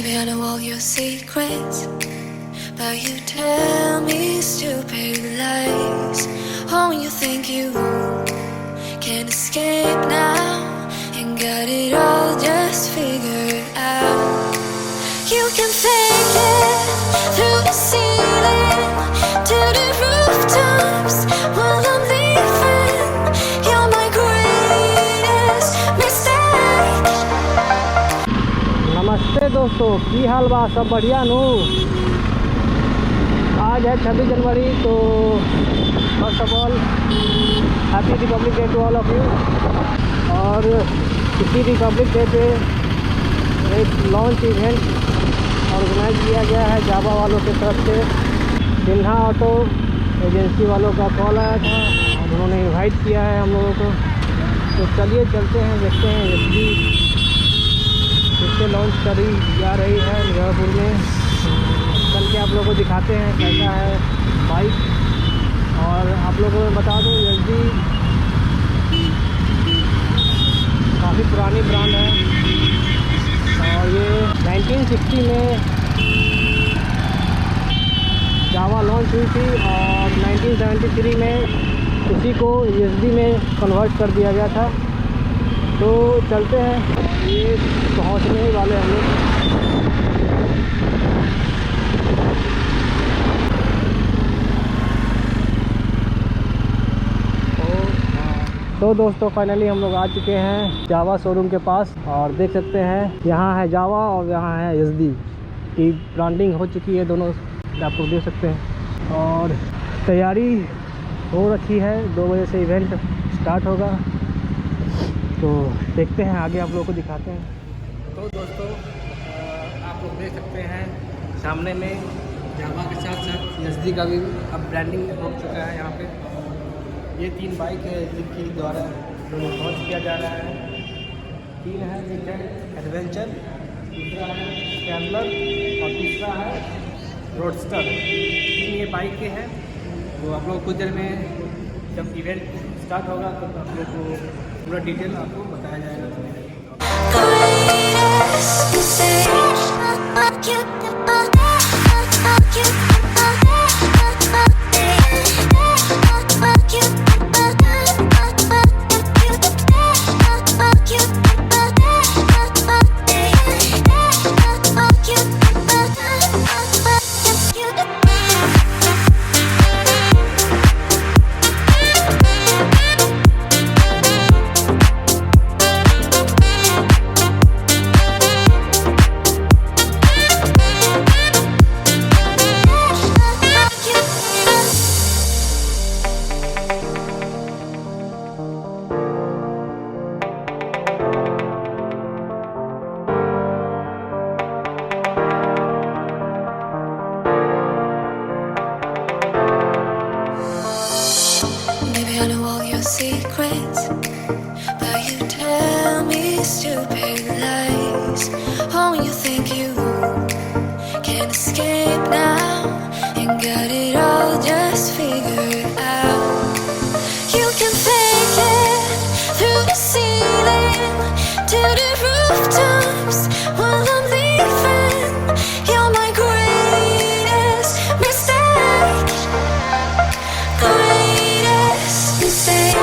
Maybe I know all your secrets, but you tell me stupid lies. Oh, you think you can escape now and got it all just figured out. You can fake it through the ceiling to the rooftops while I'm leaving. You're my greatest mistake. नमस्ते दोस्तों, की हाल बा? सब बढ़िया नु? आज है 26 जनवरी, तो first of all happy Republic Day to all of you. और इसी रिपब्लिक डे पे एक लॉन्च इवेंट ऑर्गेनाइज किया गया है जावा वालों की तरफ से। सिन्हा ऑटो एजेंसी वालों का कॉल आया था और उन्होंने इनवाइट किया है हम लोगों को। तो चलिए चलते हैं, देखते हैं जल्दी इससे लॉन्च करी जा रही है मिर्ज़ापुर में। चल के आप लोगों को दिखाते हैं कैसा है बाइक। और आप लोगों को बता दूं, जल्दी काफ़ी पुरानी ब्रांड है और ये 1960 में जावा लॉन्च हुई थी और 1973 में इसी को एसडी में कन्वर्ट कर दिया गया था। तो चलते हैं, ये पहुंचने ही वाले हम लोग। तो दोस्तों फाइनली हम लोग आ चुके हैं जावा शोरूम के पास और देख सकते हैं यहाँ है जावा और यहाँ है एसडी की ब्रांडिंग हो चुकी है, दोनों आप लोग देख सकते हैं। और तैयारी हो रखी है, 2 बजे से इवेंट स्टार्ट होगा। तो देखते हैं आगे, आप लोगों को दिखाते हैं। तो दोस्तों आप लोग देख सकते हैं सामने में जावा के साथ साथ एसडी का भी अब ब्रांडिंग हो चुका है। यहाँ पे ये 3 बाइक है जिनके द्वारा लॉन्च किया जा रहा है। 3 है, एक है एडवेंचर, दूसरा है स्क्रैम्बलर और तीसरा है रोडस्टर। 3 ये बाइक के हैं। तो आप लोग कुछ देर में जब इवेंट स्टार्ट होगा तो आप लोग को पूरा डिटेल आपको बताया जाएगा। Maybe I know all your secrets, but you tell me stupid lies. Oh, you think you can escape now and got it all just figured out. You can fake it through the ceiling to the rooftops while I'm leaving. You're my greatest mistake. Greatest mistake.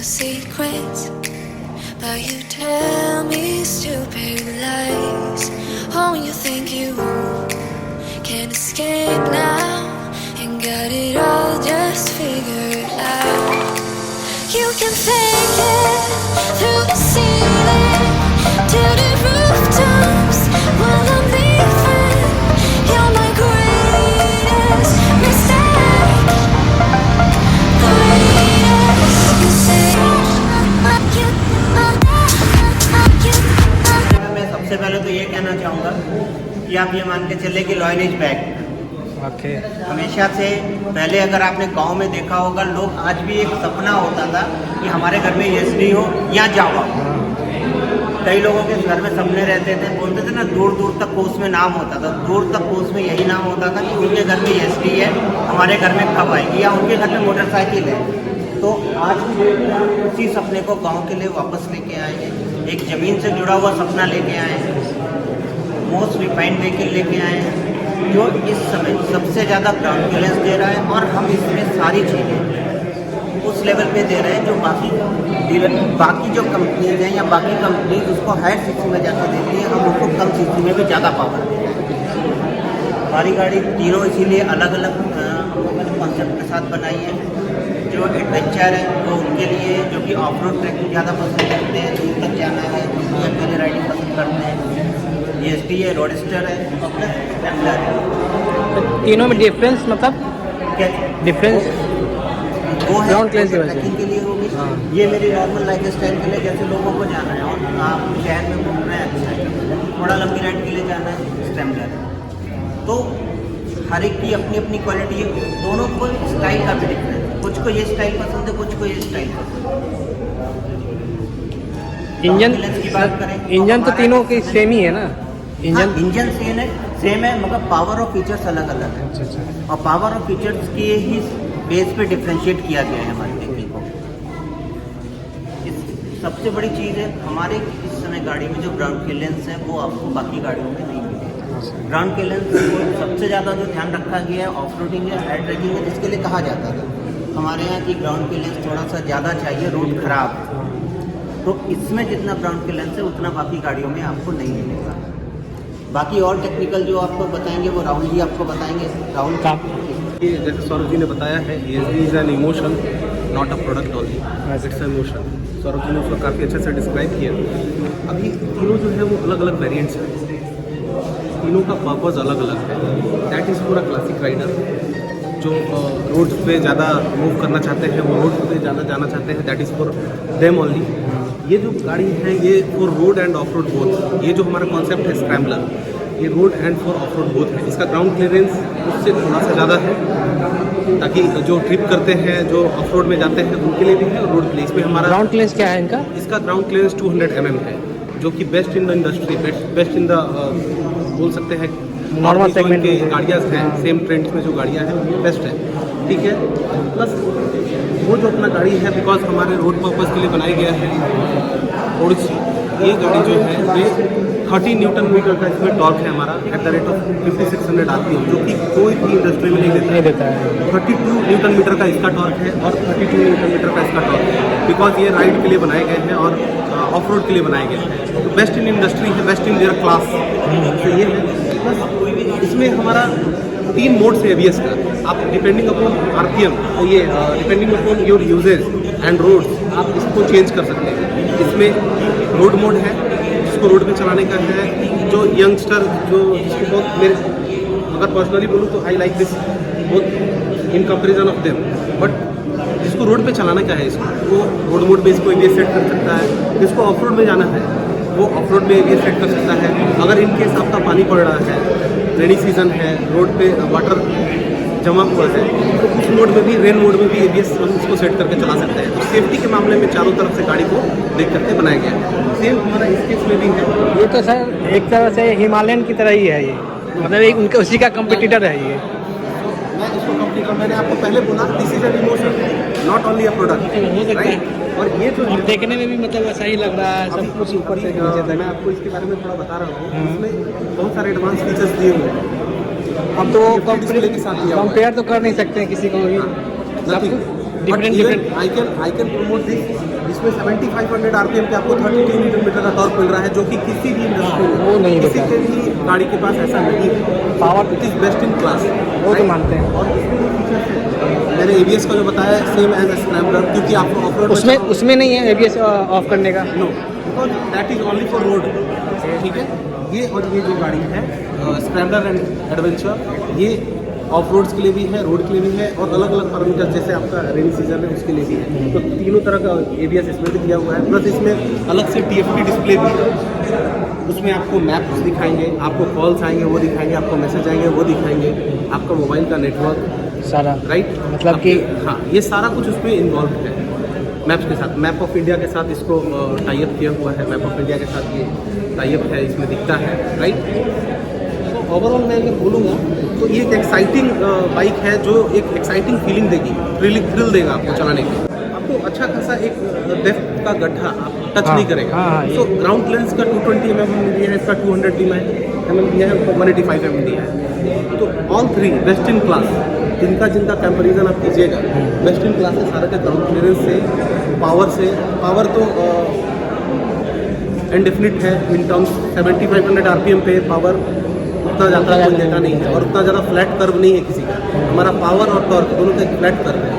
Secrets, but you tell me stupid lies. Oh, you think you can escape now and got it all just figured out. You can fake it through the ceiling to the rooftops while I'm leaving. You're my greatest mistake. Greatest mistake. कि आप ये मान के चले कि लॉयनेज bag okay. हमेशा से पहले अगर आपने गांव में देखा होगा, लोग आज भी एक सपना होता था कि हमारे घर में एसडी हो या जावा। कई लोगों के घर में सपने रहते थे, बोलते थे ना दूर दूर तक कोस में नाम होता था, दूर तक कोस में यही नाम होता था कि उनके घर में एसडी है, हमारे घर में कब आएगी, या उनके घर में मोटरसाइकिल है। तो आज की डेट में हम उसी सपने को गाँव के लिए वापस लेके आए हैं, एक ज़मीन से जुड़ा हुआ सपना लेके आए हैं, मोस्ट रिफाइंड व्हीकल लेके आए हैं जो इस समय सबसे ज़्यादा ग्राउंड क्लियरेंस दे रहा है, और हम इसमें सारी चीज़ें उस लेवल पे दे रहे हैं जो बाकी जो कंपनीज हैं या बाकी कंपनीज उसको हायर सीसी में जाकर देती है, हम उनको कम सीसी में भी ज़्यादा पावर दे रहे हैं। हमारी गाड़ी तीनों इसीलिए अलग अलग कॉन्सेप्ट के साथ बनाई है। जो एडवेंचर है वो उनके लिए, जो कि ऑफ रोड ट्रैकिंग ज़्यादा पसंद करते हैं, दूर तक जाना है, अकेले राइडिंग पसंद करते हैं, एसडी है, रोडस्टर है और प्लस स्प्लेंडर है। तो तीनों में डिफरेंस मतलब क्या डिफरेंस? वो है ग्राउंड क्लियरेंस की वजह से। ट्रैकिंग के लिए होगी, ये मेरी नॉर्मल लाइफ स्टाइल के लिए, जैसे लोगों को जाना है और आप शहर में घूम रहे हैं, अच्छा है, थोड़ा लंबी राइड के लिए जाना है, स्प्लेंडर है। तो हर एक की अपनी अपनी क्वालिटी है, दोनों को स्टाइल का भी डिफरेंस है, कुछ को ये स्टाइल पसंद है, कुछ को ये स्टाइल पसंद है। इंजन की बात करें इंजन तो तीनों की सेम ही है ना? इंजन सेम है मगर पावर और फीचर्स अलग अलग है। अच्छा अच्छा। और पावर और फीचर्स के ही बेस पे डिफ्रेंशिएट किया गया है हमारी टेक्निक को। सबसे बड़ी चीज़ है हमारे इस समय गाड़ी में जो ग्राउंड क्लियरेंस है वो आपको बाकी गाड़ियों में नहीं मिलेगा। ग्राउंड क्लियरेंस को सबसे ज़्यादा जो ध्यान रखा गया है ऑफ रोडिंग या हाइड ट्रैकिंग है, जिसके लिए कहा जाता था हमारे यहाँ की ग्राउंड क्लियरेंस थोड़ा सा ज़्यादा चाहिए, रोड खराब, तो इसमें जितना ग्राउंड क्लियरेंस है उतना बाकी गाड़ियों में आपको नहीं मिलेगा। बाकी और टेक्निकल जो आपको बताएंगे वो राहुल जी आपको बताएंगे। राहुल का जैसे सौरभ जी ने बताया है, ESD is an emotion not a product only, it's an emotion. Saurabh ji ने उसको काफ़ी अच्छे से डिस्क्राइब किया। अभी तीनों जो है वो अलग अलग वेरिएंट्स हैं, तीनों का पर्पज़ अलग अलग है। That is for a classic rider जो रोड्स पे ज़्यादा मूव करना चाहते हैं, वो रोड पे ज़्यादा जाना चाहते हैं, that is for them only. ये जो गाड़ी है ये for road end of road both. ये जो हमारा कॉन्सेप्ट है स्क्रैम्बलर, ये road and for of road both है। इसका ग्राउंड क्लियरेंस उससे थोड़ा सा ज़्यादा है, ताकि जो ट्रिप करते हैं, जो ऑफ रोड में जाते हैं उनके लिए भी है, और रोड के लिए। इसमें हमारा ग्राउंड क्लियरेंस क्या है इनका? इसका ग्राउंड क्लियरेंस 200 mm है, जो कि best in the industry, best in the बोल सकते हैं नॉर्मल सेगमेंट के गाड़ियाँ हैं, सेम ट्रेंड्स में जो गाड़ियाँ हैं वो बेस्ट है, ठीक है। प्लस वो जो अपना गाड़ी है, बिकॉज हमारे रोड पर्पज़ के लिए बनाई गया है, और ये गाड़ी जो है ये 30 न्यूटन मीटर का इसमें टॉर्क है हमारा at the rate of 5600 RPM, जो कि कोई भी इंडस्ट्री में नहीं देता है। 32 न्यूटन मीटर का इसका टॉर्क है और 32 न्यूटन मीटर का इसका टॉर्क है, बिकॉज ये राइड के लिए बनाए गए हैं और ऑफ रोड के लिए बनाए गए हैं। तो बेस्ट इन इंडस्ट्री है, बेस्ट इन देयर क्लास, तो ये है। प्लस इसमें हमारा 3 मोड्स है ABS का। आप डिपेंडिंग अपॉन RPM, तो ये depending upon your usage and roads आप इसको चेंज कर सकते हैं। इसमें रोड मोड है जिसको रोड पे चलाने का है, जो यंगस्टर जो जिसको बहुत, मेरे अगर पर्सनली बोलूँ तो आई लाइक दिस बहुत in comparison of them, but जिसको रोड पे चलाना क्या है इसको, वो रोड मोड पे इसको ABS सेट कर सकता है। जिसको ऑफ रोड में जाना है वो ऑफ रोड में ABS सेट कर सकता है। अगर इनकेस आपका पानी पड़ रहा है, रेनी सीजन है, रोड पे वाटर जमा हुआ है, तो उस मोड में भी, रेन मोड में भी ABS हम इसको सेट करके चला सकते हैं। तो सेफ्टी के मामले में चारों तरफ से गाड़ी को देख करके बनाया गया है। सेम हमारा इस केस में भी है। ये तो सर एक तरह से हिमालयन की तरह ही है ये, मतलब एक उनके उसी का कंपटीटर है ये। मैं इसको कंप्लीट कर, मैंने आपको पहले बोला this is an emotion not only a product, right. और ये जो और देखने में भी मतलब ऐसा ही लग रहा है, सब कुछ ऊपर से नीचे तक। मैं आपको इसके बारे में थोड़ा बता रहा हूँ। इसमें बहुत सारे एडवांस फीचर्स दिए हुए हैं। अब तो डिस्प्ले के साथ दिया हुआ है। कंपेयर तो कर नहीं सकते हैं किसी को भी, सब different I can promote this. इसमें 7500 RPM पे आपको 32 न्यूटन मीटर का टॉर्क मिल रहा है, जो कि किसी भी इंडस्ट्री में, वो नहीं किसी होता के भी गाड़ी के पास ऐसा नहीं है। Power it is best in class, वो तो मानते हैं। और इसमें जो फीचर्स है, मैंने ABS का जो बताया सेम एज स्क्रैम्बलर, क्योंकि आपको ऑफ रोड उसमें नहीं है ABS ऑफ करने का। No, because that is only for road, ठीक है। ये और ये जो गाड़ी है स्प्लेंडर एंड एडवेंचर, ये ऑफ रोड्स के लिए भी है, रोड के लिए भी है, और अलग अलग पैरामीटर जैसे आपका रेनी सीजन है उसके लिए भी है। तो तीनों तरह का ABS इसमें भी दिया हुआ है, प्लस इसमें अलग से TFT डिस्प्ले भी है। उसमें आपको मैप्स दिखाएंगे, आपको कॉल्स आएंगे वो दिखाएंगे, आपको मैसेज आएंगे वो दिखाएंगे, आपका मोबाइल का नेटवर्क सारा, राइट, मतलब कि हाँ ये सारा कुछ उसमें इन्वॉल्व है। मैप्स के साथ, मैप ऑफ इंडिया के साथ इसको टाई अप किया हुआ है, मैप ऑफ इंडिया के साथ ये टाई अप है, इसमें दिखता है, राइट। तो ओवरऑल मैं अगर बोलूँगा तो ये एक एक्साइटिंग बाइक है जो एक एक्साइटिंग फीलिंग देगी, थ्रिल देगा आपको चलाने के। आपको अच्छा खासा एक डेप्थ का गड्ढा आप टच नहीं करेगा। सो ग्राउंड क्लियरेंस का 220 mm दिया है, इसका 200 mm दिया है, उसको 185 mm दिया है। तो all three best in class, जिनका कंपैरिजन आप कीजिएगा, बेस्ट इन क्लास है सारा का ग्राउंड क्लियरेंस से, पावर तो इनडेफिनिट है इन टर्म्स 7500 RPM पे पावर उतना ज़्यादा कोई देता नहीं है, और उतना ज़्यादा फ्लैट कर्व नहीं है किसी का। हमारा पावर और टॉर्क दोनों का एक फ्लैट कर्व है।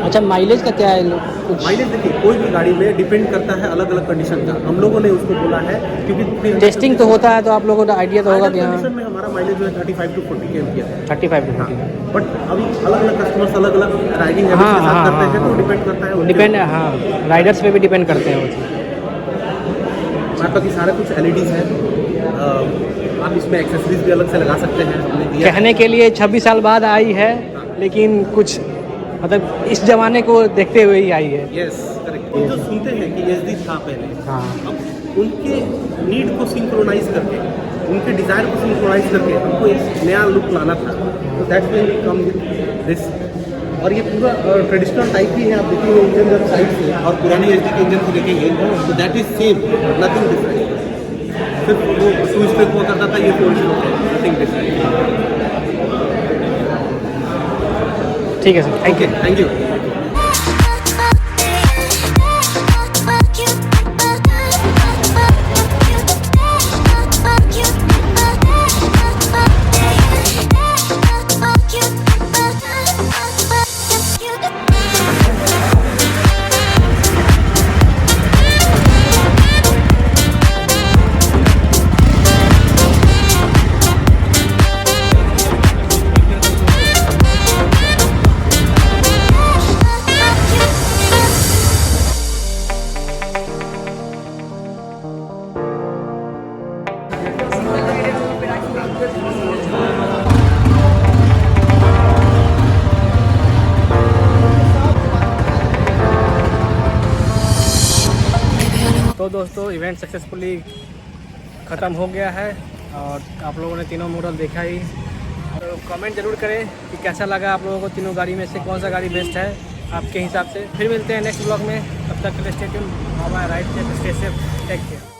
अच्छा, माइलेज का क्या है? कुछ माइलेज देखिए कोई भी गाड़ी में डिपेंड करता है अलग अलग कंडीशन का। हम लोगों ने उसको बोला है क्योंकि टेस्टिंग तो होता है, तो आप लोगों को आइडिया तो होगा कि हाँ कंडीशन में हमारा माइलेज जो है 35 to 40 km किया है। 35 हाँ, बट अभी अलग अलग कस्टमर्स अलग अलग राइडिंग हैबिट के साथ करते हैं, तो डिपेंड करता है उनके डिपेंड, हाँ राइडर्स पे भी डिपेंड करते हैं वो चीज़। हमारे पास ये सारा कुछ LEDs है, आप इसमें एक्सेसरीज भी अलग से लगा सकते हैं, हमने दिया है। कहने के लिए 26 साल बाद आई है, लेकिन कुछ मतलब इस जमाने को देखते हुए ही आई है। Yes correct. तो जो सुनते हैं कि SD था पहले, हाँ, अब उनके नीड को सिंक्रोनाइज करके, उनके डिज़ायर को सिंक्रोनाइज करके हमको एक नया लुक लाना था, तो that's when we come with this. और ये पूरा ट्रेडिशनल टाइप ही है, आप देखेंगे इंजन जब साइड से और पुरानी SD के इंजन को देखेंगे तो that is same, nothing different. सिर्फ वो 2 स्ट्रोक हुआ करता था, ये 4 स्ट्रोक है, नथिंग डिफरेंट। ठीक है सर, थैंक यू। तो दोस्तों इवेंट सक्सेसफुली ख़त्म हो गया है और आप लोगों ने तीनों मॉडल देखा ही। तो कमेंट ज़रूर करें कि कैसा लगा आप लोगों को तीनों गाड़ी में से कौन सा गाड़ी बेस्ट है आपके हिसाब से। फिर मिलते हैं नेक्स्ट ब्लॉग में, तब तक के लिए stay tuned, bye bye, ride take safe, take care.